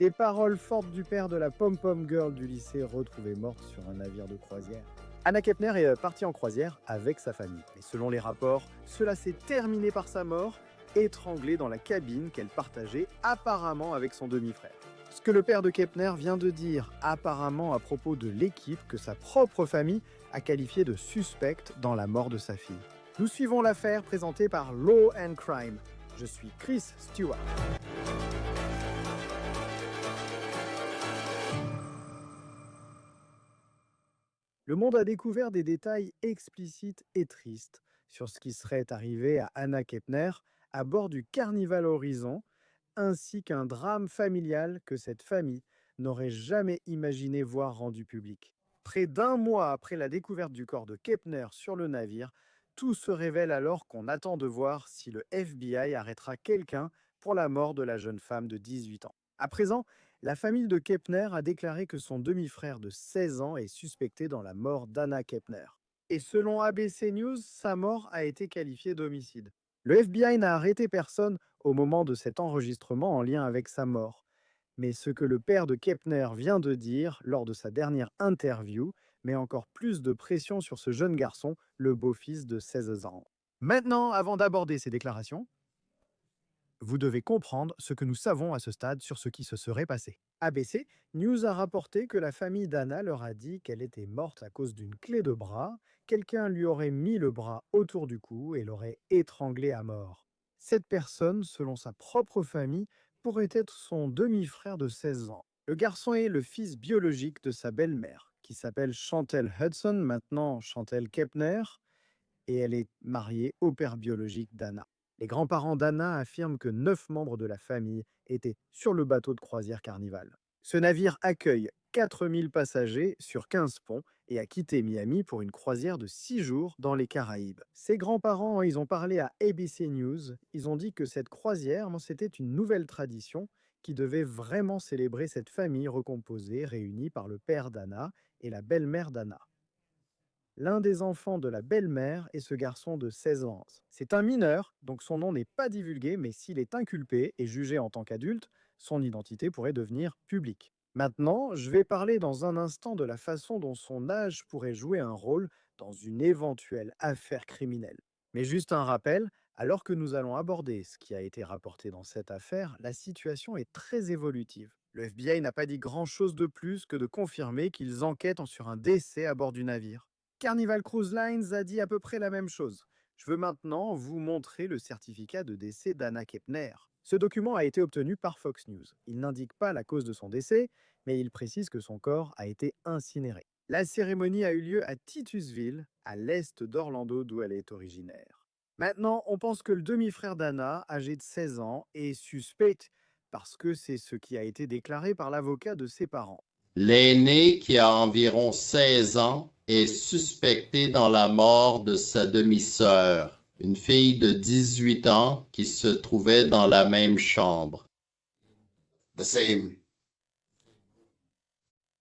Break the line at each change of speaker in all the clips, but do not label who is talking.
Les paroles fortes du père de la pom-pom girl du lycée retrouvée morte sur un navire de croisière. Anna Kepner est partie en croisière avec sa famille. Mais selon les rapports, cela s'est terminé par sa mort, étranglée dans la cabine qu'elle partageait apparemment avec son demi-frère. Ce que le père de Kepner vient de dire apparemment à propos de l'équipe que sa propre famille a qualifié de suspecte dans la mort de sa fille. Nous suivons l'affaire présentée par Law and Crime. Je suis Chris Stewart. Le monde a découvert des détails explicites et tristes sur ce qui serait arrivé à Anna Kepner à bord du Carnival Horizon, ainsi qu'un drame familial que cette famille n'aurait jamais imaginé voir rendu public. Près d'un mois après la découverte du corps de Kepner sur le navire, tout se révèle alors qu'on attend de voir si le FBI arrêtera quelqu'un pour la mort de la jeune femme de 18 ans. À présent, la famille de Kepner a déclaré que son demi-frère de 16 ans est suspecté dans la mort d'Anna Kepner. Et selon ABC News, sa mort a été qualifiée d'homicide. Le FBI n'a arrêté personne au moment de cet enregistrement en lien avec sa mort. Mais ce que le père de Kepner vient de dire lors de sa dernière interview met encore plus de pression sur ce jeune garçon, le beau-fils de 16 ans. Maintenant, avant d'aborder ces déclarations, vous devez comprendre ce que nous savons à ce stade sur ce qui se serait passé. ABC News a rapporté que la famille d'Anna leur a dit qu'elle était morte à cause d'une clé de bras. Quelqu'un lui aurait mis le bras autour du cou et l'aurait étranglée à mort. Cette personne, selon sa propre famille, pourrait être son demi-frère de 16 ans. Le garçon est le fils biologique de sa belle-mère, qui s'appelle Chantel Hudson, maintenant Chantel Kepner, et elle est mariée au père biologique d'Anna. Les grands-parents d'Anna affirment que 9 membres de la famille étaient sur le bateau de croisière Carnival. Ce navire accueille 4000 passagers sur 15 ponts et a quitté Miami pour une croisière de 6 jours dans les Caraïbes. Ses grands-parents, ils ont parlé à ABC News. Ils ont dit que cette croisière, c'était une nouvelle tradition qui devait vraiment célébrer cette famille recomposée réunie par le père d'Anna et la belle-mère d'Anna. L'un des enfants de la belle-mère est ce garçon de 16 ans. C'est un mineur, donc son nom n'est pas divulgué, mais s'il est inculpé et jugé en tant qu'adulte, son identité pourrait devenir publique. Maintenant, je vais parler dans un instant de la façon dont son âge pourrait jouer un rôle dans une éventuelle affaire criminelle. Mais juste un rappel, alors que nous allons aborder ce qui a été rapporté dans cette affaire, la situation est très évolutive. Le FBI n'a pas dit grand-chose de plus que de confirmer qu'ils enquêtent sur un décès à bord du navire. Carnival Cruise Lines a dit à peu près la même chose. Je veux maintenant vous montrer le certificat de décès d'Anna Kepner. Ce document a été obtenu par Fox News. Il n'indique pas la cause de son décès, mais il précise que son corps a été incinéré. La cérémonie a eu lieu à Titusville, à l'est d'Orlando, d'où elle est originaire. Maintenant, on pense que le demi-frère d'Anna, âgé de 16 ans, est suspect parce que c'est ce qui a été déclaré par l'avocat de ses parents.
L'aîné, qui a environ 16 ans, est suspecté dans la mort de sa demi-sœur, une fille de 18 ans qui se trouvait dans la même chambre. The same.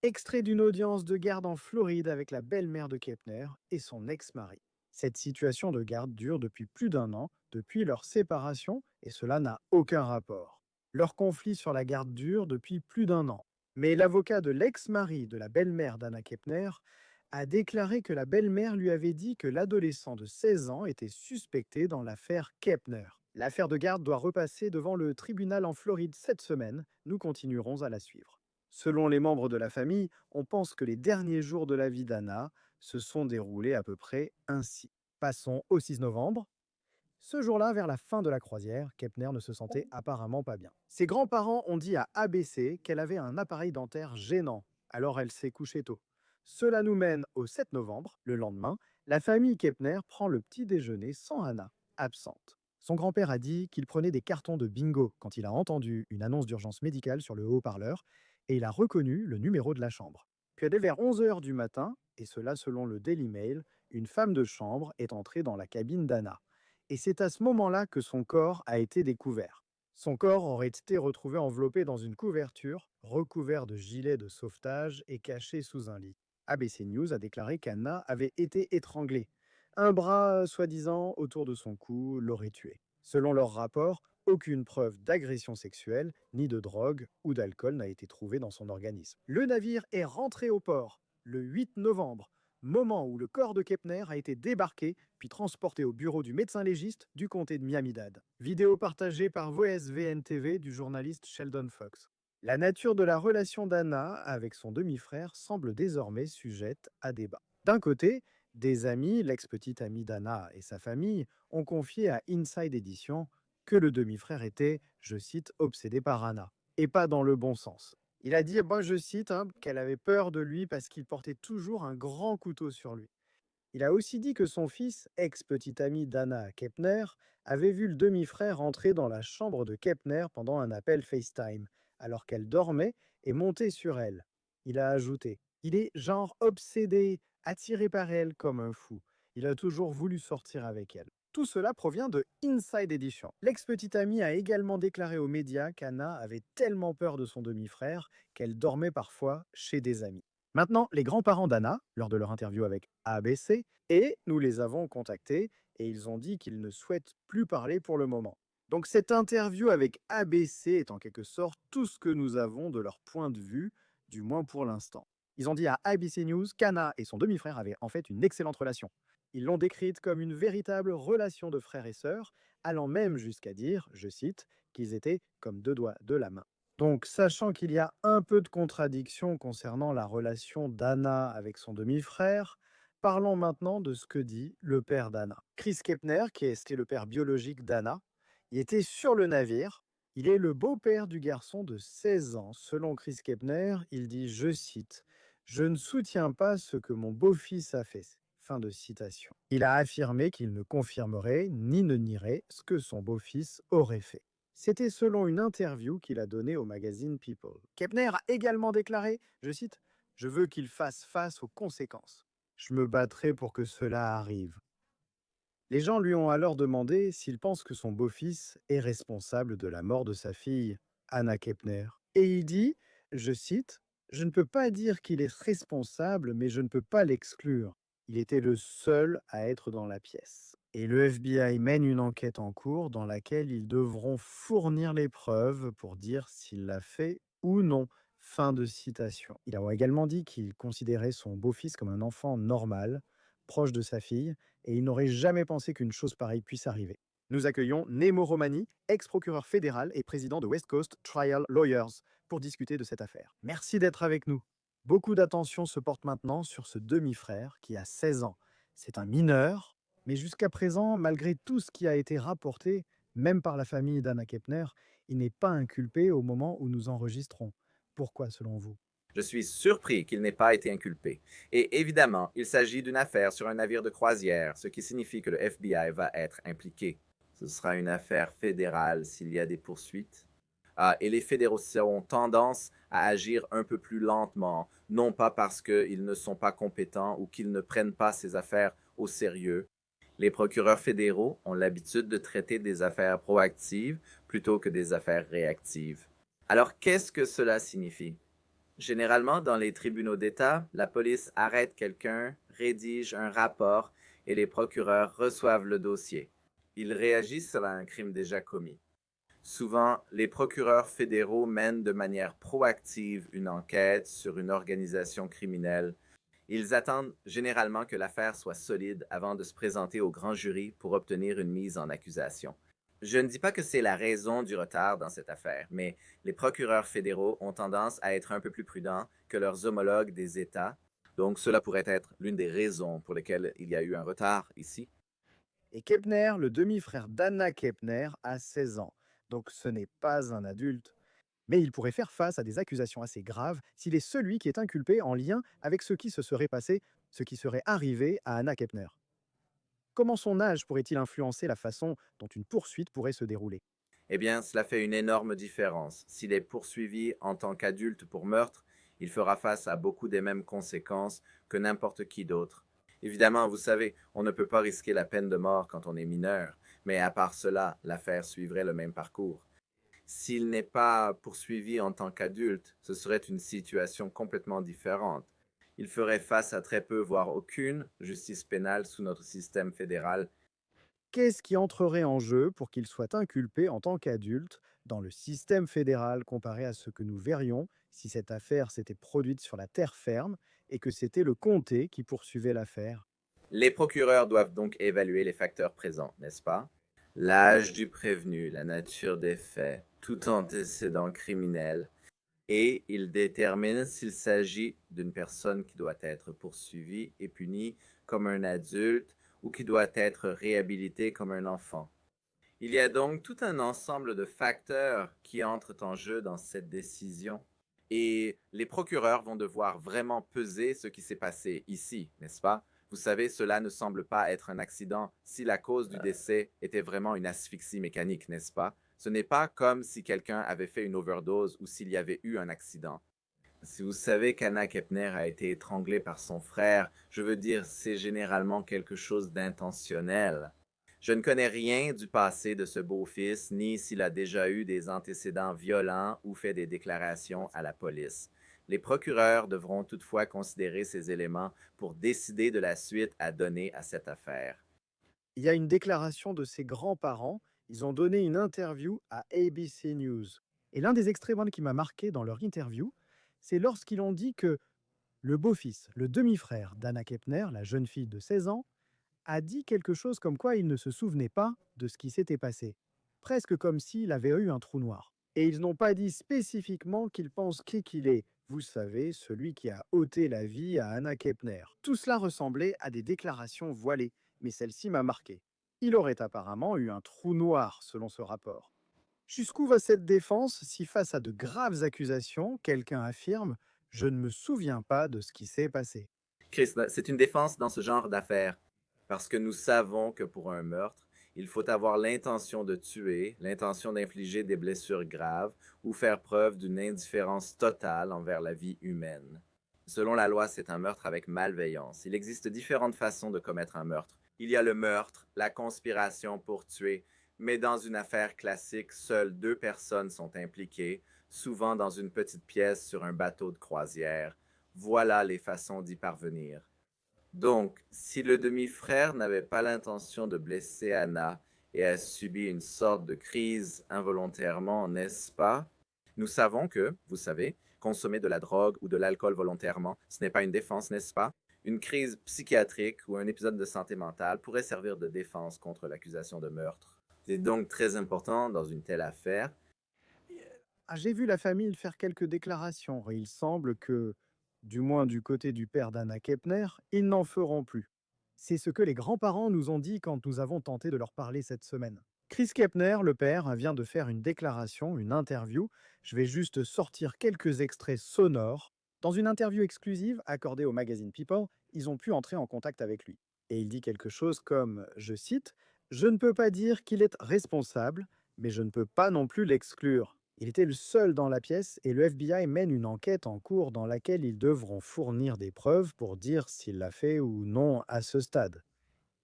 Extrait d'une audience de garde en Floride avec la belle-mère de Kepner et son ex-mari. Cette situation de garde dure depuis plus d'un an, depuis leur séparation, et cela n'a aucun rapport. Leur conflit sur la garde dure depuis plus d'un an. Mais l'avocat de l'ex-mari de la belle-mère d'Anna Kepner a déclaré que la belle-mère lui avait dit que l'adolescent de 16 ans était suspecté dans l'affaire Kepner. L'affaire de garde doit repasser devant le tribunal en Floride cette semaine. Nous continuerons à la suivre. Selon les membres de la famille, on pense que les derniers jours de la vie d'Anna se sont déroulés à peu près ainsi. Passons au 6 novembre. Ce jour-là, vers la fin de la croisière, Kepner ne se sentait apparemment pas bien. Ses grands-parents ont dit à ABC qu'elle avait un appareil dentaire gênant, alors elle s'est couchée tôt. Cela nous mène au 7 novembre, le lendemain, la famille Kepner prend le petit déjeuner sans Anna, absente. Son grand-père a dit qu'il prenait des cartons de bingo quand il a entendu une annonce d'urgence médicale sur le haut-parleur et il a reconnu le numéro de la chambre. Puis dès vers 11 heures du matin, et cela selon le Daily Mail, une femme de chambre est entrée dans la cabine d'Anna. Et c'est à ce moment-là que son corps a été découvert. Son corps aurait été retrouvé enveloppé dans une couverture, recouvert de gilets de sauvetage et caché sous un lit. ABC News a déclaré qu'Anna avait été étranglée. Un bras, soi-disant, autour de son cou l'aurait tué. Selon leur rapport, Aucune preuve d'agression sexuelle, ni de drogue ou d'alcool n'a été trouvée dans son organisme. Le navire est rentré au port le 8 novembre, moment où le corps de Kepner a été débarqué puis transporté au bureau du médecin légiste du comté de Miami-Dade. Vidéo partagée par VSVN TV du journaliste Sheldon Fox. La nature de la relation d'Anna avec son demi-frère semble désormais sujette à débat. D'un côté, des amis, l'ex-petite amie d'Anna et sa famille, ont confié à Inside Edition que le demi-frère était, je cite, obsédé par Anna, et pas dans le bon sens. Il a dit, moi je cite, qu'elle avait peur de lui parce qu'il portait toujours un grand couteau sur lui. Il a aussi dit que son fils, ex-petit ami d'Anna Kepner, avait vu le demi-frère entrer dans la chambre de Kepner pendant un appel FaceTime, alors qu'elle dormait et monter sur elle. Il a ajouté, il est genre obsédé, attiré par elle comme un fou. Il a toujours voulu sortir avec elle. Tout cela provient de Inside Edition. L'ex-petite amie a également déclaré aux médias qu'Anna avait tellement peur de son demi-frère qu'elle dormait parfois chez des amis. Maintenant, les grands-parents d'Anna, lors de leur interview avec ABC, et nous les avons contactés et ils ont dit qu'ils ne souhaitent plus parler pour le moment. Donc cette interview avec ABC est en quelque sorte tout ce que nous avons de leur point de vue, du moins pour l'instant. Ils ont dit à ABC News qu'Anna et son demi-frère avaient en fait une excellente relation. Ils l'ont décrite comme une véritable relation de frères et sœurs, allant même jusqu'à dire, je cite, qu'ils étaient comme deux doigts de la main. Donc, sachant qu'il y a un peu de contradiction concernant la relation d'Anna avec son demi-frère, parlons maintenant de ce que dit le père d'Anna. Chris Kepner, qui était le père biologique d'Anna, il était sur le navire. Il est le beau-père du garçon de 16 ans. Selon Chris Kepner, il dit, je cite, je ne soutiens pas ce que mon beau-fils a fait. Fin de citation. Il a affirmé qu'il ne confirmerait ni ne nierait ce que son beau-fils aurait fait. C'était selon une interview qu'il a donnée au magazine People. Kepner a également déclaré, je cite, je veux qu'il fasse face aux conséquences. Je me battrai pour que cela arrive. Les gens lui ont alors demandé s'il pense que son beau-fils est responsable de la mort de sa fille, Anna Kepner. Et il dit, je cite, je ne peux pas dire qu'il est responsable, mais je ne peux pas l'exclure. Il était le seul à être dans la pièce. Et le FBI mène une enquête en cours dans laquelle ils devront fournir les preuves pour dire s'il l'a fait ou non. Fin de citation. Il a également dit qu'il considérait son beau-fils comme un enfant normal, proche de sa fille, et il n'aurait jamais pensé qu'une chose pareille puisse arriver. Nous accueillons Nemo Romani, ex-procureur fédéral et président de West Coast Trial Lawyers, pour discuter de cette affaire. Merci d'être avec nous. Beaucoup d'attention se porte maintenant sur ce demi-frère qui a 16 ans. C'est un mineur, mais jusqu'à présent, malgré tout ce qui a été rapporté, même par la famille d'Anna Kepner, il n'est pas inculpé au moment où nous enregistrons. Pourquoi, selon vous?
Je suis surpris qu'il n'ait pas été inculpé. Et évidemment, il s'agit d'une affaire sur un navire de croisière, ce qui signifie que le FBI va être impliqué. Ce sera une affaire fédérale s'il y a des poursuites. Et les fédéraux auront tendance à agir un peu plus lentement, non pas parce qu'ils ne sont pas compétents ou qu'ils ne prennent pas ces affaires au sérieux. Les procureurs fédéraux ont l'habitude de traiter des affaires proactives plutôt que des affaires réactives. Alors qu'est-ce que cela signifie? Généralement, dans les tribunaux d'État, la police arrête quelqu'un, rédige un rapport et les procureurs reçoivent le dossier. Ils réagissent à un crime déjà commis. Souvent, les procureurs fédéraux mènent de manière proactive une enquête sur une organisation criminelle. Ils attendent généralement que l'affaire soit solide avant de se présenter au grand jury pour obtenir une mise en accusation. Je ne dis pas que c'est la raison du retard dans cette affaire, mais les procureurs fédéraux ont tendance à être un peu plus prudents que leurs homologues des États. Donc cela pourrait être l'une des raisons pour lesquelles il y a eu un retard ici.
Et Kepner, le demi-frère d'Anna Kepner, a 16 ans. Donc ce n'est pas un adulte. Mais il pourrait faire face à des accusations assez graves s'il est celui qui est inculpé en lien avec ce qui se serait passé, ce qui serait arrivé à Anna Kepner. Comment son âge pourrait-il influencer la façon dont une poursuite pourrait se dérouler?
Eh bien, cela fait une énorme différence. S'il est poursuivi en tant qu'adulte pour meurtre, il fera face à beaucoup des mêmes conséquences que n'importe qui d'autre. Évidemment, vous savez, on ne peut pas risquer la peine de mort quand on est mineur, mais à part cela, l'affaire suivrait le même parcours. S'il n'est pas poursuivi en tant qu'adulte, ce serait une situation complètement différente. Il ferait face à très peu, voire aucune, justice pénale sous notre système fédéral.
Qu'est-ce qui entrerait en jeu pour qu'il soit inculpé en tant qu'adulte dans le système fédéral comparé à ce que nous verrions si cette affaire s'était produite sur la terre ferme et que c'était le comté qui poursuivait l'affaire?
Les procureurs doivent donc évaluer les facteurs présents, n'est-ce pas? L'âge du prévenu, la nature des faits, tout antécédent criminel, et ils déterminent s'il s'agit d'une personne qui doit être poursuivie et punie comme un adulte ou qui doit être réhabilitée comme un enfant. Il y a donc tout un ensemble de facteurs qui entrent en jeu dans cette décision. Et les procureurs vont devoir vraiment peser ce qui s'est passé ici, n'est-ce pas? Vous savez, cela ne semble pas être un accident si la cause du décès était vraiment une asphyxie mécanique, n'est-ce pas? Ce n'est pas comme si quelqu'un avait fait une overdose ou s'il y avait eu un accident. Si vous savez qu'Anna Kepner a été étranglée par son frère, je veux dire, c'est généralement quelque chose d'intentionnel. Je ne connais rien du passé de ce beau-fils, ni s'il a déjà eu des antécédents violents ou fait des déclarations à la police. Les procureurs devront toutefois considérer ces éléments pour décider de la suite à donner à cette affaire.
Il y a une déclaration de ses grands-parents. Ils ont donné une interview à ABC News. Et l'un des extraits qui m'a marqué dans leur interview, c'est lorsqu'ils ont dit que le beau-fils, le demi-frère d'Anna Kepner, la jeune fille de 16 ans, a dit quelque chose comme quoi il ne se souvenait pas de ce qui s'était passé. Presque comme s'il avait eu un trou noir. Et ils n'ont pas dit spécifiquement qu'ils pensent qu'il est, vous savez, celui qui a ôté la vie à Anna Kepner. Tout cela ressemblait à des déclarations voilées, mais celle-ci m'a marqué. Il aurait apparemment eu un trou noir, selon ce rapport. Jusqu'où va cette défense si face à de graves accusations, quelqu'un affirme ⁇ Je ne me souviens pas de ce qui s'est passé ⁇
Chris, c'est une défense dans ce genre d'affaires, parce que nous savons que pour un meurtre, il faut avoir l'intention de tuer, l'intention d'infliger des blessures graves ou faire preuve d'une indifférence totale envers la vie humaine. Selon la loi, c'est un meurtre avec malveillance. Il existe différentes façons de commettre un meurtre. Il y a le meurtre, la conspiration pour tuer, mais dans une affaire classique, seules deux personnes sont impliquées, souvent dans une petite pièce sur un bateau de croisière. Voilà les façons d'y parvenir. Donc, si le demi-frère n'avait pas l'intention de blesser Anna et a subi une sorte de crise involontairement, n'est-ce pas? Nous savons que, vous savez, consommer de la drogue ou de l'alcool volontairement, ce n'est pas une défense, n'est-ce pas? Une crise psychiatrique ou un épisode de santé mentale pourrait servir de défense contre l'accusation de meurtre. C'est donc très important dans une telle affaire.
J'ai vu la famille faire quelques déclarations et il semble que, du moins du côté du père d'Anna Kepner, ils n'en feront plus. C'est ce que les grands-parents nous ont dit quand nous avons tenté de leur parler cette semaine. Chris Kepner, le père, vient de faire une déclaration, une interview. Je vais juste sortir quelques extraits sonores. Dans une interview exclusive accordée au magazine People, ils ont pu entrer en contact avec lui. Et il dit quelque chose comme, je cite, « Je ne peux pas dire qu'il est responsable, mais je ne peux pas non plus l'exclure. Il était le seul dans la pièce et le FBI mène une enquête en cours dans laquelle ils devront fournir des preuves pour dire s'il l'a fait ou non à ce stade. »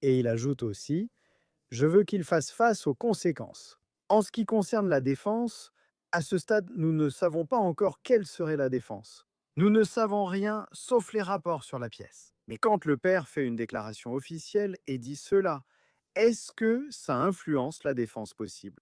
Et il ajoute aussi, je veux qu'il fasse face aux conséquences. En ce qui concerne la défense, à ce stade, nous ne savons pas encore quelle serait la défense. Nous ne savons rien sauf les rapports sur la pièce. Mais quand le père fait une déclaration officielle et dit cela, est-ce que ça influence la défense possible?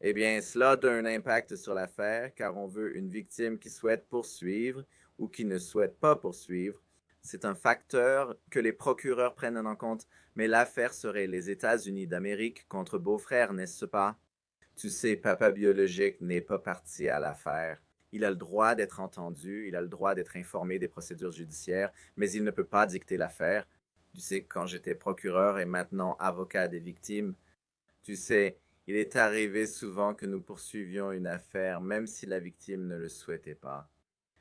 Eh bien, cela a un impact sur l'affaire car on veut une victime qui souhaite poursuivre ou qui ne souhaite pas poursuivre. C'est un facteur que les procureurs prennent en compte, mais l'affaire serait les États-Unis d'Amérique contre beau-frère, n'est-ce pas? Tu sais, papa biologique n'est pas parti à l'affaire. Il a le droit d'être entendu, il a le droit d'être informé des procédures judiciaires, mais il ne peut pas dicter l'affaire. Tu sais, quand j'étais procureur et maintenant avocat des victimes, tu sais, il est arrivé souvent que nous poursuivions une affaire même si la victime ne le souhaitait pas.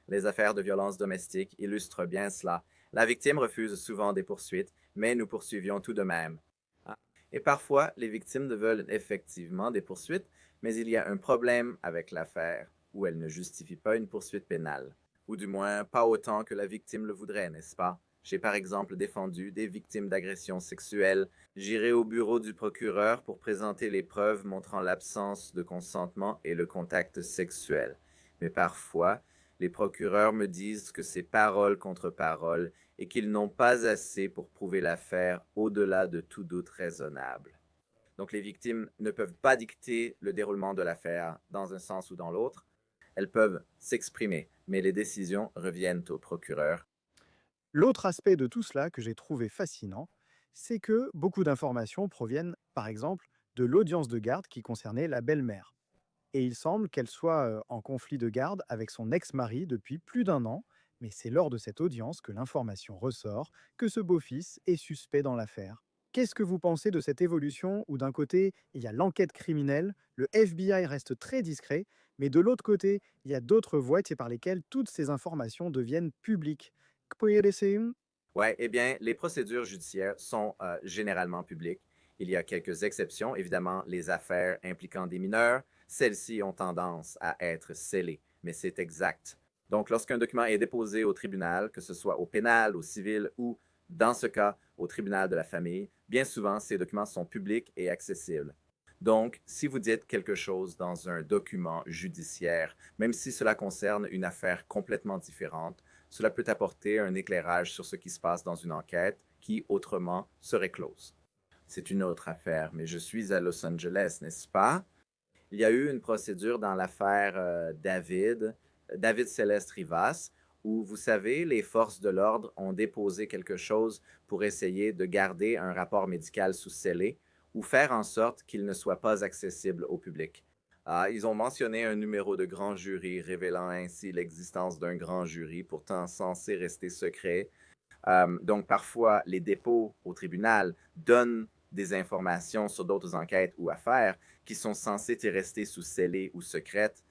Les affaires de violence domestique illustrent bien cela. La victime refuse souvent des poursuites, mais nous poursuivions tout de même. Et parfois, les victimes veulent effectivement des poursuites, mais il y a un problème avec l'affaire, où elle ne justifie pas une poursuite pénale. Ou du moins, pas autant que la victime le voudrait, n'est-ce pas? J'ai par exemple défendu des victimes d'agressions sexuelles. J'irai au bureau du procureur pour présenter les preuves montrant l'absence de consentement et le contact sexuel. Mais parfois, les procureurs me disent que c'est parole contre parole et qu'ils n'ont pas assez pour prouver l'affaire au-delà de tout doute raisonnable. Donc les victimes ne peuvent pas dicter le déroulement de l'affaire dans un sens ou dans l'autre. Elles peuvent s'exprimer, mais les décisions reviennent au procureur.
L'autre aspect de tout cela que j'ai trouvé fascinant, c'est que beaucoup d'informations proviennent, par exemple, de l'audience de garde qui concernait la belle-mère. Et il semble qu'elle soit en conflit de garde avec son ex-mari depuis plus d'un an, mais c'est lors de cette audience que l'information ressort que ce beau-fils est suspect dans l'affaire. Qu'est-ce que vous pensez de cette évolution où d'un côté, il y a l'enquête criminelle, le FBI reste très discret, mais de l'autre côté, il y a d'autres voies par lesquelles toutes ces informations deviennent publiques.
Ouais, eh bien, les procédures judiciaires sont généralement publiques. Il y a quelques exceptions, évidemment, les affaires impliquant des mineurs, celles-ci ont tendance à être scellées, mais c'est exact. Donc, lorsqu'un document est déposé au tribunal, que ce soit au pénal, au civil ou, dans ce cas, au tribunal de la famille, bien souvent, ces documents sont publics et accessibles. Donc, si vous dites quelque chose dans un document judiciaire, même si cela concerne une affaire complètement différente, cela peut apporter un éclairage sur ce qui se passe dans une enquête qui, autrement, serait close. C'est une autre affaire, mais je suis à Los Angeles, n'est-ce pas? Il y a eu une procédure dans l'affaire David Céleste Rivas, où, vous savez, les forces de l'ordre ont déposé quelque chose pour essayer de garder un rapport médical sous scellé ou faire en sorte qu'il ne soit pas accessible au public. Ils ont mentionné un numéro de grand jury révélant ainsi l'existence d'un grand jury, pourtant censé rester secret. Donc parfois, les dépôts au tribunal donnent des informations sur d'autres enquêtes ou affaires qui sont censées rester sous scellé ou secrètes.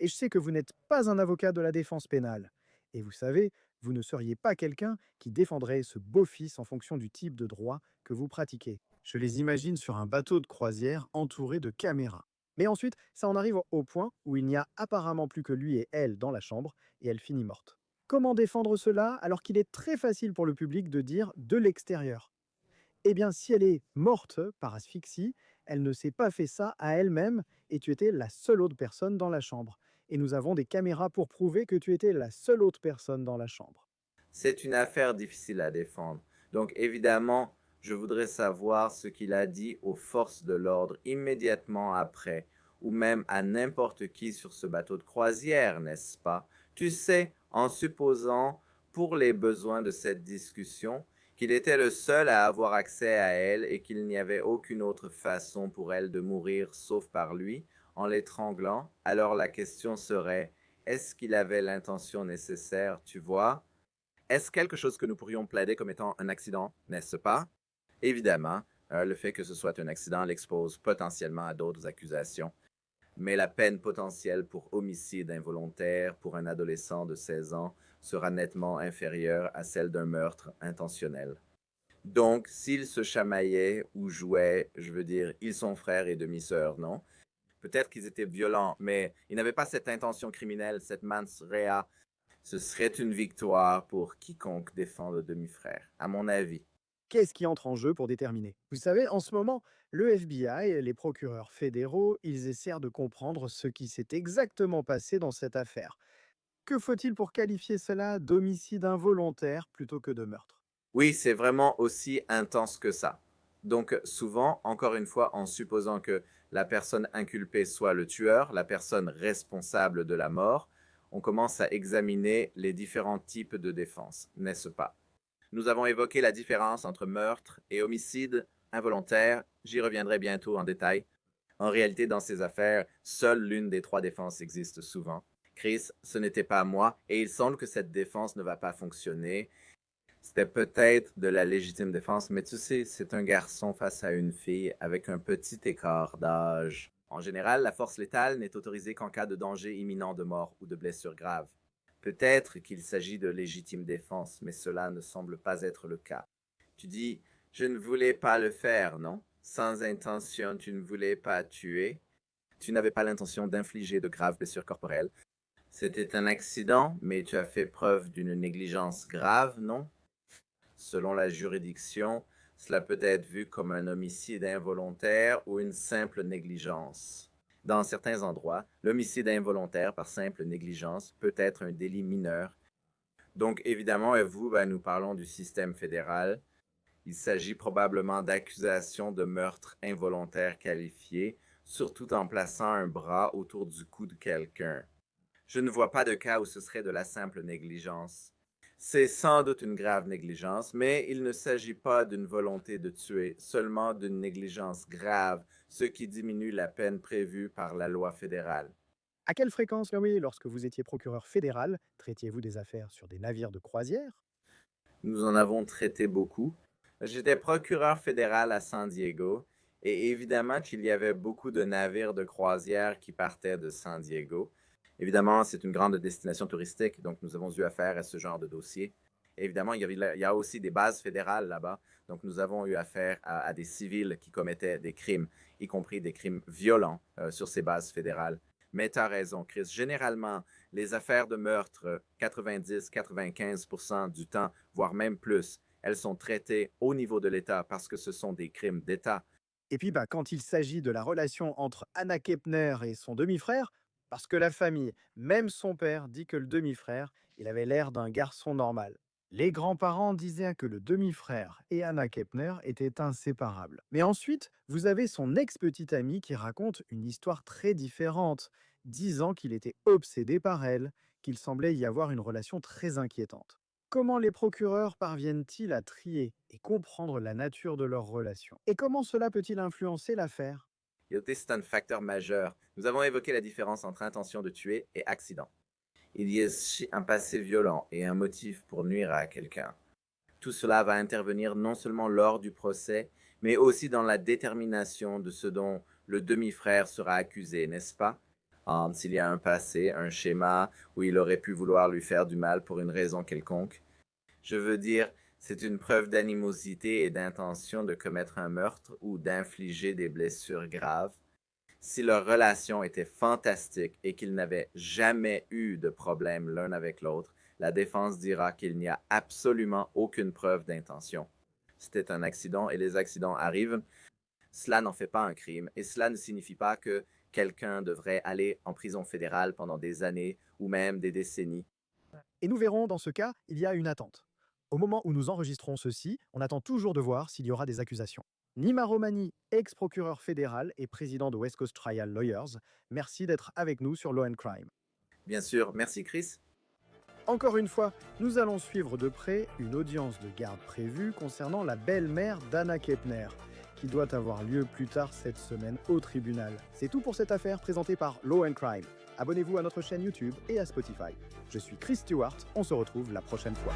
Et je sais que vous n'êtes pas un avocat de la défense pénale. Et vous savez, vous ne seriez pas quelqu'un qui défendrait ce beau-fils en fonction du type de droit que vous pratiquez. Je les imagine sur un bateau de croisière entouré de caméras. Mais ensuite, ça en arrive au point où il n'y a apparemment plus que lui et elle dans la chambre et elle finit morte. Comment défendre cela alors qu'il est très facile pour le public de dire de l'extérieur? Eh bien, si elle est morte par asphyxie, elle ne s'est pas fait ça à elle-même et tu étais la seule autre personne dans la chambre. Et nous avons des caméras pour prouver que tu étais la seule autre personne dans la chambre.
C'est une affaire difficile à défendre. Donc évidemment, je voudrais savoir ce qu'il a dit aux forces de l'ordre immédiatement après, ou même à n'importe qui sur ce bateau de croisière, n'est-ce pas? Tu sais, en supposant, pour les besoins de cette discussion, qu'il était le seul à avoir accès à elle et qu'il n'y avait aucune autre façon pour elle de mourir sauf par lui, en l'étranglant, alors la question serait, est-ce qu'il avait l'intention nécessaire, tu vois? Est-ce quelque chose que nous pourrions plaider comme étant un accident, n'est-ce pas? Évidemment, le fait que ce soit un accident l'expose potentiellement à d'autres accusations, mais la peine potentielle pour homicide involontaire pour un adolescent de 16 ans sera nettement inférieure à celle d'un meurtre intentionnel. Donc, s'ils se chamaillaient ou jouaient, je veux dire, ils sont frères et demi-sœurs, non? Peut-être qu'ils étaient violents, mais ils n'avaient pas cette intention criminelle, cette mens rea. Ce serait une victoire pour quiconque défend le demi-frère, à mon avis.
Qu'est-ce qui entre en jeu pour déterminer? Vous savez, en ce moment, le FBI, les procureurs fédéraux, ils essaient de comprendre ce qui s'est exactement passé dans cette affaire. Que faut-il pour qualifier cela d'homicide involontaire plutôt que de meurtre?
Oui, c'est vraiment aussi intense que ça. Donc souvent, encore une fois, en supposant que la personne inculpée soit le tueur, la personne responsable de la mort, on commence à examiner les différents types de défense, n'est-ce pas? Nous avons évoqué la différence entre meurtre et homicide involontaire. J'y reviendrai bientôt en détail. En réalité, dans ces affaires, seule l'une des trois défenses existe souvent. Chris, ce n'était pas moi, et il semble que cette défense ne va pas fonctionner. C'était peut-être de la légitime défense, mais tu sais, c'est un garçon face à une fille avec un petit écart d'âge. En général, la force létale n'est autorisée qu'en cas de danger imminent de mort ou de blessure grave. Peut-être qu'il s'agit de légitime défense, mais cela ne semble pas être le cas. Tu dis, je ne voulais pas le faire, non? Sans intention, tu ne voulais pas tuer. Tu n'avais pas l'intention d'infliger de graves blessures corporelles. C'était un accident, mais tu as fait preuve d'une négligence grave, non? Selon la juridiction, cela peut être vu comme un homicide involontaire ou une simple négligence. Dans certains endroits, l'homicide involontaire par simple négligence peut être un délit mineur. Donc évidemment, nous parlons du système fédéral. Il s'agit probablement d'accusations de meurtre involontaire qualifié, surtout en plaçant un bras autour du cou de quelqu'un. Je ne vois pas de cas où ce serait de la simple négligence. C'est sans doute une grave négligence, mais il ne s'agit pas d'une volonté de tuer, seulement d'une négligence grave, ce qui diminue la peine prévue par la loi fédérale.
À quelle fréquence, oui, lorsque vous étiez procureur fédéral, traitiez-vous des affaires sur des navires de croisière?
Nous en avons traité beaucoup. J'étais procureur fédéral à San Diego, et évidemment qu'il y avait beaucoup de navires de croisière qui partaient de San Diego. Évidemment, c'est une grande destination touristique, donc nous avons eu affaire à ce genre de dossier. Évidemment, il y a aussi des bases fédérales là-bas, donc nous avons eu affaire à des civils qui commettaient des crimes, y compris des crimes violents sur ces bases fédérales. Mais tu as raison, Chris. Généralement, les affaires de meurtre, 90-95% du temps, voire même plus, elles sont traitées au niveau de l'État parce que ce sont des crimes d'État.
Et puis, quand il s'agit de la relation entre Anna Kepner et son demi-frère, parce que la famille, même son père, dit que le demi-frère, il avait l'air d'un garçon normal. Les grands-parents disaient que le demi-frère et Anna Kepner étaient inséparables. Mais ensuite, vous avez son ex-petite amie qui raconte une histoire très différente, disant qu'il était obsédé par elle, qu'il semblait y avoir une relation très inquiétante. Comment les procureurs parviennent-ils à trier et comprendre la nature de leur relation? Et comment cela peut-il influencer l'affaire?
C'est un facteur majeur. Nous avons évoqué la différence entre intention de tuer et accident. Il y a aussi un passé violent et un motif pour nuire à quelqu'un. Tout cela va intervenir non seulement lors du procès, mais aussi dans la détermination de ce dont le demi-frère sera accusé, n'est-ce pas? S'il y a un passé, un schéma où il aurait pu vouloir lui faire du mal pour une raison quelconque. Je veux dire, c'est une preuve d'animosité et d'intention de commettre un meurtre ou d'infliger des blessures graves. Si leur relation était fantastique et qu'ils n'avaient jamais eu de problème l'un avec l'autre, la défense dira qu'il n'y a absolument aucune preuve d'intention. C'était un accident et les accidents arrivent. Cela n'en fait pas un crime et cela ne signifie pas que quelqu'un devrait aller en prison fédérale pendant des années ou même des décennies.
Et nous verrons, dans ce cas, il y a une attente. Au moment où nous enregistrons ceci, on attend toujours de voir s'il y aura des accusations. Nima Romani, ex-procureur fédéral et président de West Coast Trial Lawyers, merci d'être avec nous sur Law and Crime.
Bien sûr, merci Chris.
Encore une fois, nous allons suivre de près une audience de garde prévue concernant la belle-mère d'Anna Kepner, qui doit avoir lieu plus tard cette semaine au tribunal. C'est tout pour cette affaire présentée par Law and Crime. Abonnez-vous à notre chaîne YouTube et à Spotify. Je suis Chris Stewart, on se retrouve la prochaine fois.